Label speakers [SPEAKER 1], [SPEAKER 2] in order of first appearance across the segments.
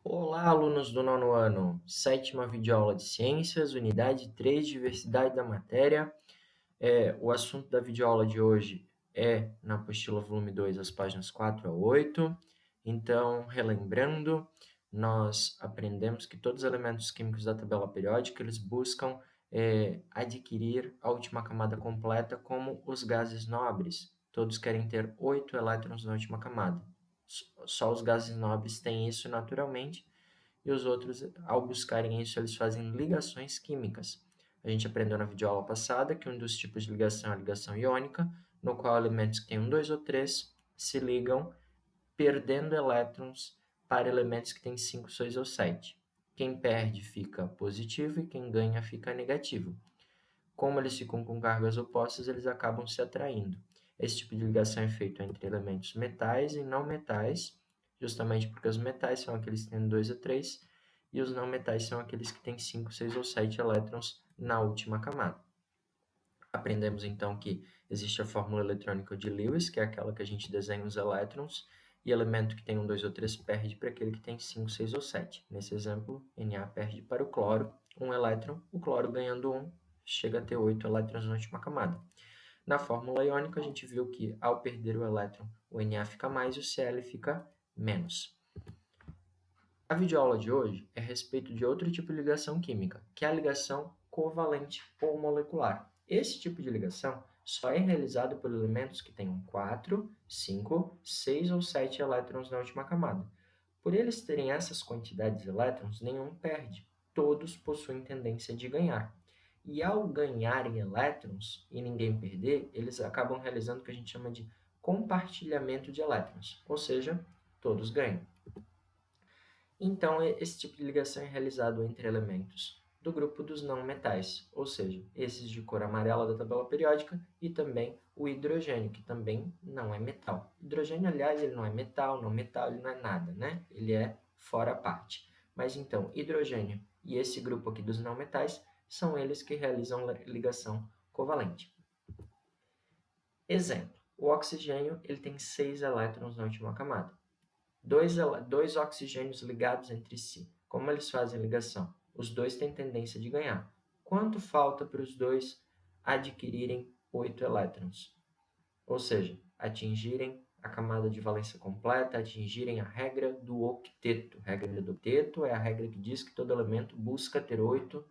[SPEAKER 1] Olá, alunos do nono ano, sétima videoaula de Ciências, unidade 3, Diversidade da Matéria. O assunto da videoaula de hoje é na apostila volume 2, as páginas 4 a 8. Então, relembrando, nós aprendemos que todos os elementos químicos da tabela periódica, eles buscam adquirir a última camada completa como os gases nobres. Todos querem ter 8 elétrons na última camada. Só os gases nobres têm isso naturalmente, e os outros, ao buscarem isso, eles fazem ligações químicas. A gente aprendeu na videoaula passada que um dos tipos de ligação é a ligação iônica, no qual elementos que têm 1, 2 ou 3 se ligam perdendo elétrons para elementos que têm 5, 6 ou 7. Quem perde fica positivo e quem ganha fica negativo. Como eles ficam com cargas opostas, eles acabam se atraindo. Esse tipo de ligação é feito entre elementos metais e não metais, justamente porque os metais são aqueles que têm 2 a 3 e os não metais são aqueles que têm 5, 6 ou 7 elétrons na última camada. Aprendemos então que existe a fórmula eletrônica de Lewis, que é aquela que a gente desenha os elétrons, e elemento que tem 1, 2 ou 3 perde para aquele que tem 5, 6 ou 7. Nesse exemplo, Na perde para o cloro 1 elétron, o cloro ganhando 1 chega a ter 8 elétrons na última camada. Na fórmula iônica, a gente viu que ao perder o elétron, o Na fica mais e o Cl fica menos. A videoaula de hoje é a respeito de outro tipo de ligação química, que é a ligação covalente ou molecular. Esse tipo de ligação só é realizado por elementos que tenham 4, 5, 6 ou 7 elétrons na última camada. Por eles terem essas quantidades de elétrons, nenhum perde. Todos possuem tendência de ganhar. E ao ganharem elétrons e ninguém perder, eles acabam realizando o que a gente chama de compartilhamento de elétrons, ou seja, todos ganham. Então, esse tipo de ligação é realizado entre elementos do grupo dos não metais, ou seja, esses de cor amarela da tabela periódica e também o hidrogênio, que também não é metal. Hidrogênio, aliás, ele não é metal, ele não é nada, né? Ele é fora a parte. Mas então, hidrogênio e esse grupo aqui dos não metais são eles que realizam ligação covalente. Exemplo, o oxigênio ele tem 6 elétrons na última camada. Dois oxigênios ligados entre si. Como eles fazem ligação? Os dois têm tendência de ganhar. Quanto falta para os dois adquirirem 8 elétrons? Ou seja, atingirem a camada de valência completa, atingirem a regra do octeto. A regra do octeto é a regra que diz que todo elemento busca ter 8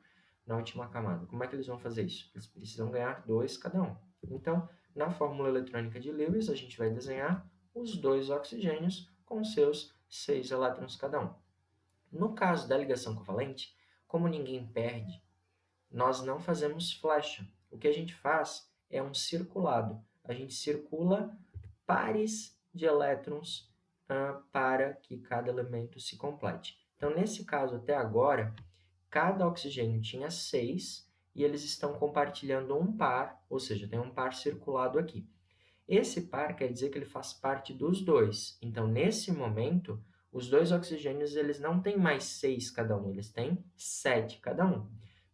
[SPEAKER 1] na última camada. Como é que eles vão fazer isso? Eles precisam ganhar 2 cada um. Então, na fórmula eletrônica de Lewis, a gente vai desenhar os dois oxigênios com seus 6 elétrons cada um. No caso da ligação covalente, como ninguém perde, nós não fazemos flecha. O que a gente faz é um circulado. A gente circula pares de elétrons para que cada elemento se complete. Então, nesse caso, até agora, cada oxigênio tinha 6 e eles estão compartilhando um par, ou seja, tem um par circulado aqui. Esse par quer dizer que ele faz parte dos dois. Então, nesse momento, os dois oxigênios eles não têm mais 6 cada um, eles têm 7 cada um.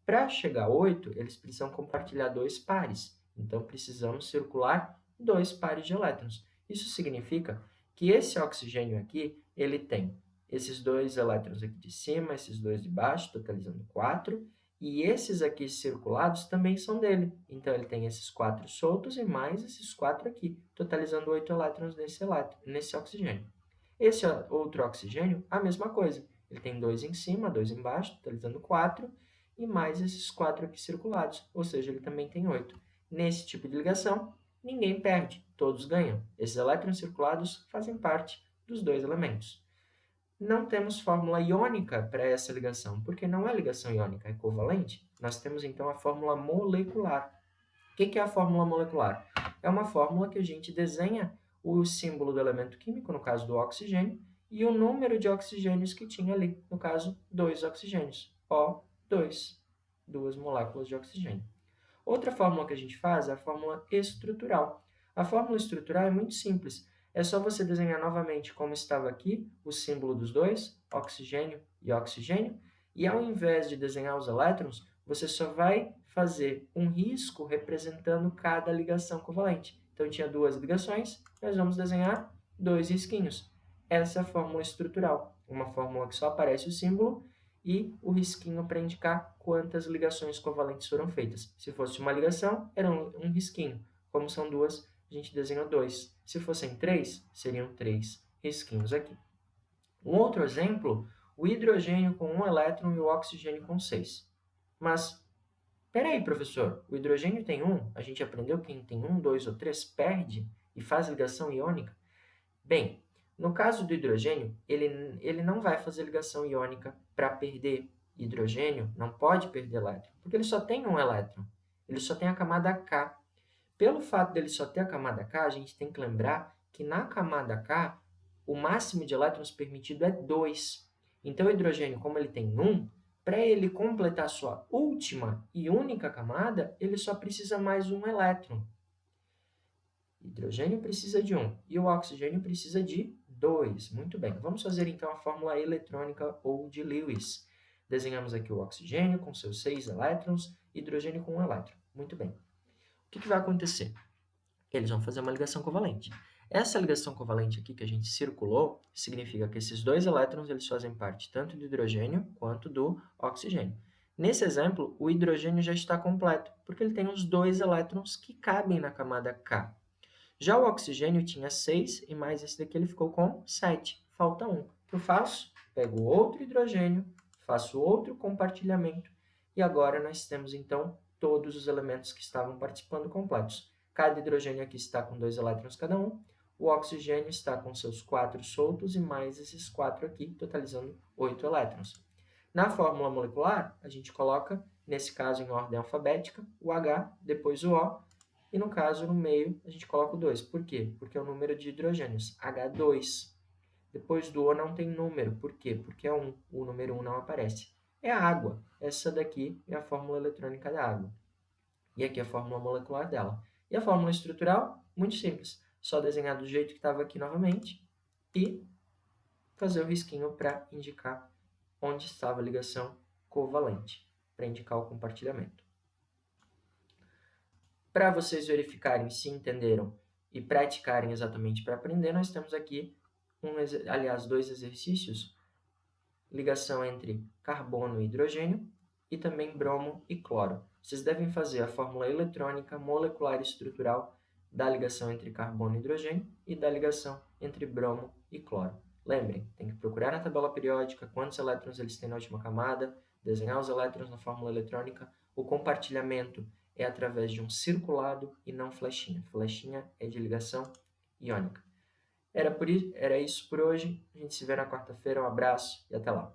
[SPEAKER 1] Para chegar a 8, eles precisam compartilhar dois pares. Então, precisamos circular dois pares de elétrons. Isso significa que esse oxigênio aqui, ele tem esses dois elétrons aqui de cima, esses dois de baixo, totalizando 4, e esses aqui circulados também são dele. Então, ele tem esses 4 soltos e mais esses 4 aqui, totalizando 8 elétrons nesse oxigênio. Esse outro oxigênio, a mesma coisa. Ele tem 2 em cima, 2 embaixo, totalizando 4, e mais esses 4 aqui circulados, ou seja, ele também tem 8. Nesse tipo de ligação, ninguém perde, todos ganham. Esses elétrons circulados fazem parte dos dois elementos. Não temos fórmula iônica para essa ligação, porque não é ligação iônica, é covalente. Nós temos então a fórmula molecular. O que é a fórmula molecular? É uma fórmula que a gente desenha o símbolo do elemento químico, no caso do oxigênio, e o número de oxigênios que tinha ali, no caso, 2 oxigênios, O2, 2 moléculas de oxigênio. Outra fórmula que a gente faz é a fórmula estrutural. A fórmula estrutural é muito simples. É só você desenhar novamente como estava aqui o símbolo dos dois, oxigênio e oxigênio, e ao invés de desenhar os elétrons, você só vai fazer um risco representando cada ligação covalente. Então, tinha duas ligações, nós vamos desenhar dois risquinhos. Essa é a fórmula estrutural. uma fórmula que só aparece o símbolo e o risquinho para indicar quantas ligações covalentes foram feitas. Se fosse uma ligação, era um risquinho. Como são duas, a gente desenha 2. Se fossem 3, seriam 3 risquinhos aqui. Um outro exemplo, o hidrogênio com 1 elétron e o oxigênio com 6. Mas, peraí, professor, o hidrogênio tem 1, a gente aprendeu que quem tem 1, 2 ou 3 perde e faz ligação iônica? Bem, no caso do hidrogênio, ele não vai fazer ligação iônica para perder hidrogênio, não pode perder elétron, porque ele só tem um elétron, ele só tem a camada K. Pelo fato dele só ter a camada K, a gente tem que lembrar que na camada K, o máximo de elétrons permitido é 2. Então, o hidrogênio, como ele tem 1, para ele completar sua última e única camada, ele só precisa mais um elétron. Hidrogênio precisa de 1 e o oxigênio precisa de 2. Muito bem, vamos fazer então a fórmula eletrônica ou de Lewis. Desenhamos aqui o oxigênio com seus 6 elétrons, hidrogênio com 1 elétron. Muito bem. O que vai acontecer? Eles vão fazer uma ligação covalente. Essa ligação covalente aqui que a gente circulou significa que esses 2 elétrons eles fazem parte tanto do hidrogênio quanto do oxigênio. Nesse exemplo, o hidrogênio já está completo, porque ele tem os 2 elétrons que cabem na camada K. Já o oxigênio tinha 6 e mais esse daqui ele ficou com 7. Falta 1. O que eu faço? Pego outro hidrogênio, faço outro compartilhamento e agora nós temos então todos os elementos que estavam participando completos. Cada hidrogênio aqui está com 2 elétrons cada um, o oxigênio está com seus 4 soltos e mais esses 4 aqui, totalizando 8 elétrons. Na fórmula molecular, a gente coloca, nesse caso em ordem alfabética, o H, depois o O, e no caso, no meio, a gente coloca o 2. Por quê? Porque é o número de hidrogênios, H2. Depois do O não tem número. Por quê? Porque é 1. O número 1 não aparece. É a água. Essa daqui é a fórmula eletrônica da água. E aqui é a fórmula molecular dela. E a fórmula estrutural? Muito simples. Só desenhar do jeito que estava aqui novamente e fazer o risquinho para indicar onde estava a ligação covalente, para indicar o compartilhamento. Para vocês verificarem se entenderam e praticarem exatamente para aprender, nós temos aqui, dois exercícios, ligação entre carbono e hidrogênio e também bromo e cloro. Vocês devem fazer a fórmula eletrônica, molecular e estrutural da ligação entre carbono e hidrogênio e da ligação entre bromo e cloro. Lembrem, tem que procurar na tabela periódica quantos elétrons eles têm na última camada, desenhar os elétrons na fórmula eletrônica, o compartilhamento é através de um circulado e não flechinha. Flechinha é de ligação iônica. Era isso por hoje. A gente se vê na quarta-feira. Um abraço e até lá.